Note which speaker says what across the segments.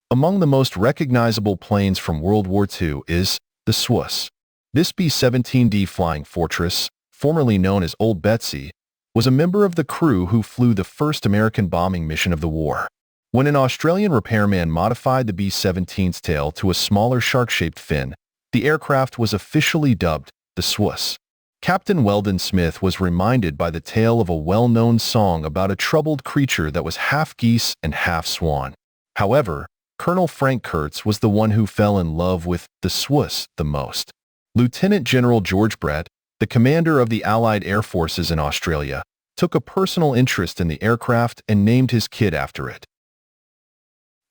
Speaker 1: Among the most recognizable planes from World War II is the Swoose. This B-17D flying fortress, formerly known as Old Betsy, was a member of the crew who flew the first American bombing mission of the war. When an Australian repairman modified the B-17's tail to a smaller shark-shaped fin, the aircraft was officially dubbed the Swoose. Captain Weldon Smith was reminded by the tale of a well-known song about a troubled creature that was half geese and half swan. However, Colonel Frank Kurtz was the one who fell in love with the Swoose the most. Lieutenant General George Brett, the commander of the Allied Air Forces in Australia, took a personal interest in the aircraft and named his kid after it.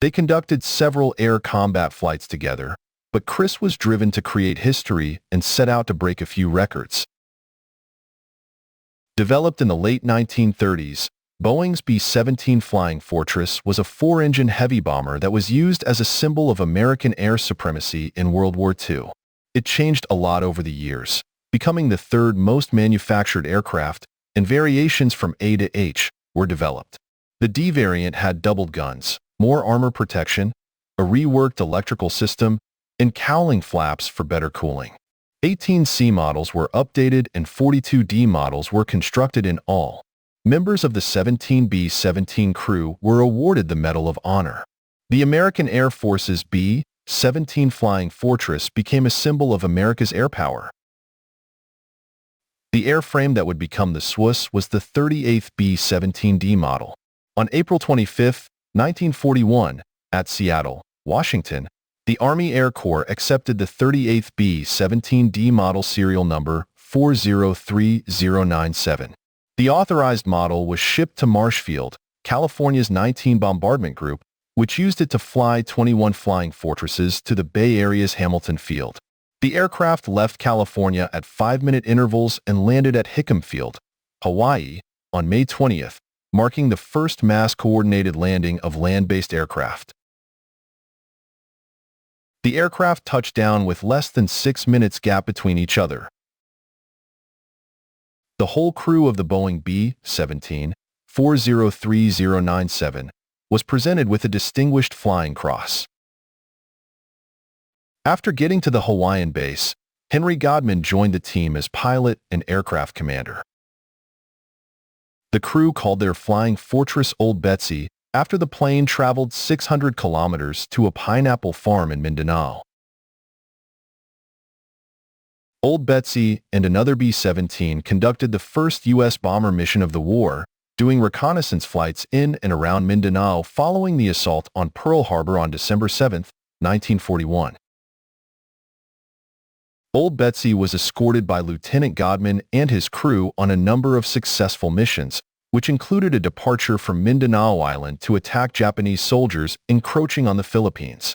Speaker 1: They conducted several air combat flights together, but Chris was driven to create history and set out to break a few records. Developed in the late 1930s, Boeing's B-17 Flying Fortress was a 4-engine heavy bomber that was used as a symbol of American air supremacy in World War II. It changed a lot over the years, becoming the third most manufactured aircraft, and variations from A to H were developed. The D variant had doubled guns, more armor protection, a reworked electrical system, and cowling flaps for better cooling. 18 C models were updated and 42 D models were constructed in all. Members of the 17 B-17 crew were awarded the Medal of Honor. The American Air Force's B-17 Flying Fortress became a symbol of America's air power. The airframe that would become the Swoose was the 38th B-17D model. On April 25, 1941, at Seattle, Washington, the Army Air Corps accepted the 38th B-17D model serial number 403097. The authorized model was shipped to Marshfield, California's 19 Bombardment Group, which used it to fly 21 Flying Fortresses to the Bay Area's Hamilton Field. The aircraft left California at 5-minute intervals and landed at Hickam Field, Hawaii, on May 20th, marking the first mass-coordinated landing of land-based aircraft. The aircraft touched down with less than 6 minutes gap between each other. The whole crew of the Boeing B-17 403097 was presented with a Distinguished Flying Cross. After getting to the Hawaiian base, Henry Godman joined the team as pilot and aircraft commander. The crew called their flying fortress Old Betsy after the plane traveled 600 kilometers to a pineapple farm in Mindanao. Old Betsy and another B-17 conducted the first U.S. bomber mission of the war, doing reconnaissance flights in and around Mindanao following the assault on Pearl Harbor on December 7, 1941. Old Betsy was escorted by Lieutenant Godman and his crew on a number of successful missions, which included a departure from Mindanao Island to attack Japanese soldiers encroaching on the Philippines.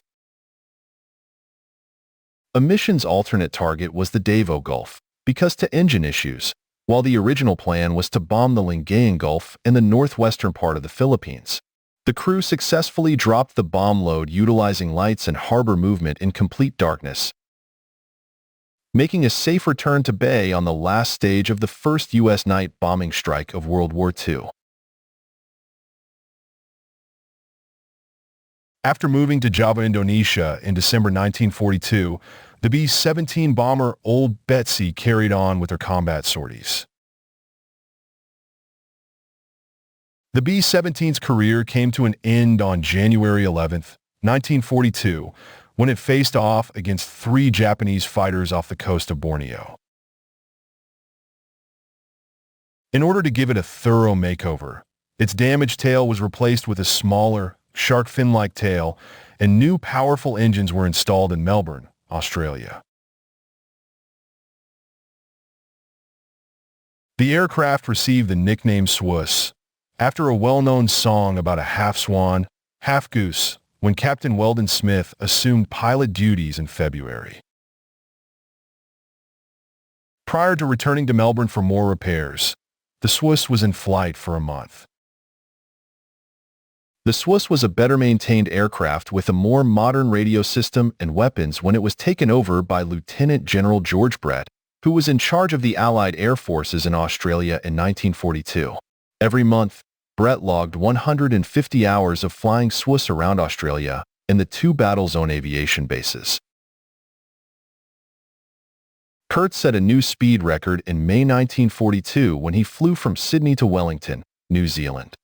Speaker 1: A mission's alternate target was the Davao Gulf, because to engine issues, while the original plan was to bomb the Lingayen Gulf in the northwestern part of the Philippines. The crew successfully dropped the bomb load utilizing lights and harbor movement in complete darkness, making a safe return to Bay on the last stage of the first U.S. night bombing strike of World War II. After moving to Java, Indonesia in December 1942, the B-17 bomber Old Betsy carried on with her combat sorties. The B-17's career came to an end on January 11, 1942, when it faced off against 3 Japanese fighters off the coast of Borneo. In order to give it a thorough makeover, its damaged tail was replaced with a smaller, shark fin-like tail, and new powerful engines were installed in Melbourne, Australia. The aircraft received the nickname Swoose after a well-known song about a half-swan, half-goose when Captain Weldon Smith assumed pilot duties in February. Prior to returning to Melbourne for more repairs, the Swoose was in flight for a month. The Swoose was a better-maintained aircraft with a more modern radio system and weapons when it was taken over by Lieutenant General George Brett, who was in charge of the Allied Air Forces in Australia in 1942. Every month, Brett logged 150 hours of flying Swoose around Australia and the two battle zone aviation bases. Kurtz set a new speed record in May 1942 when he flew from Sydney to Wellington, New Zealand.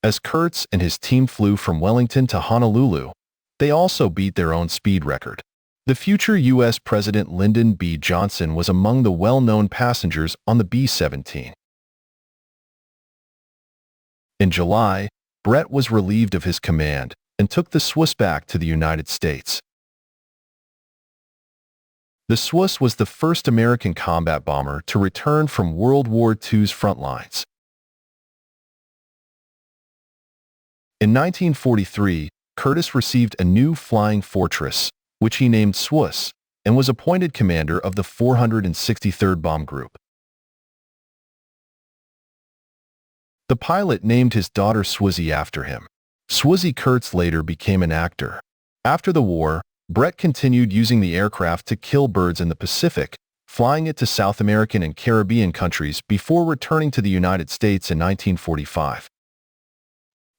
Speaker 1: As Kurtz and his team flew from Wellington to Honolulu, they also beat their own speed record. The future U.S. President Lyndon B. Johnson was among the well-known passengers on the B-17. In July, Brett was relieved of his command and took the Swoose back to the United States. The Swoose was the first American combat bomber to return from World War II's front lines. In 1943, Kurtz received a new flying fortress, which he named Swoose, and was appointed commander of the 463rd Bomb Group. The pilot named his daughter Swizzy after him. Swizzy Kurtz later became an actor. After the war, Brett continued using the aircraft to kill birds in the Pacific, flying it to South American and Caribbean countries before returning to the United States in 1945.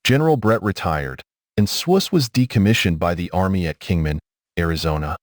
Speaker 1: General Brett retired, and Swoose was decommissioned by the Army at Kingman, Arizona.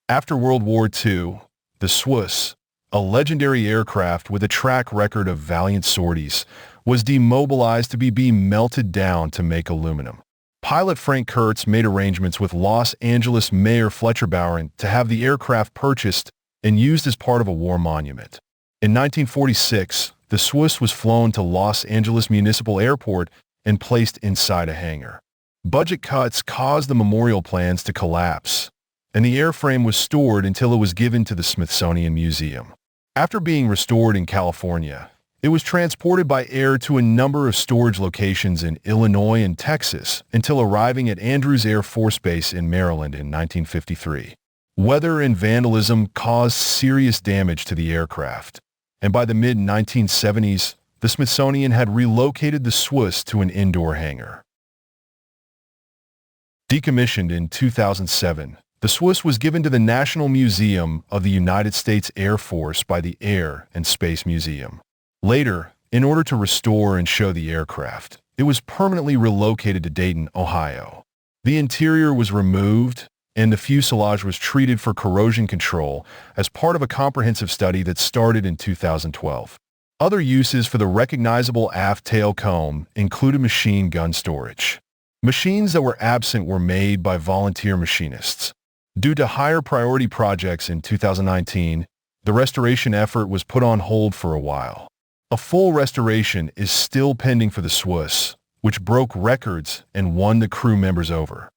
Speaker 1: After World War II, the Swoose, a legendary aircraft with a track record of valiant sorties, was demobilized to be melted down to make aluminum. Pilot Frank Kurtz made arrangements with Los Angeles Mayor Fletcher Bauer to have the aircraft purchased and used as part of a war monument. In 1946, the Swoose was flown to Los Angeles Municipal Airport and placed inside a hangar. Budget cuts caused the memorial plans to collapse, and the airframe was stored until it was given to the Smithsonian Museum. After being restored in California, it was transported by air to a number of storage locations in Illinois and Texas until arriving at Andrews Air Force Base in Maryland in 1953. Weather and vandalism caused serious damage to the aircraft, and by the mid-1970s, the Smithsonian had relocated the Swoose to an indoor hangar. Decommissioned in 2007, the Swoose was given to the National Museum of the United States Air Force by the Air and Space Museum. Later, in order to restore and show the aircraft, it was permanently relocated to Dayton, Ohio. The interior was removed, and the fuselage was treated for corrosion control as part of a comprehensive study that started in 2012. Other uses for the recognizable aft tail comb included machine gun storage. Machines that were absent were made by volunteer machinists. Due to higher priority projects in 2019, the restoration effort was put on hold for a while. A full restoration is still pending for the Swoose, which broke records and won the crew members over.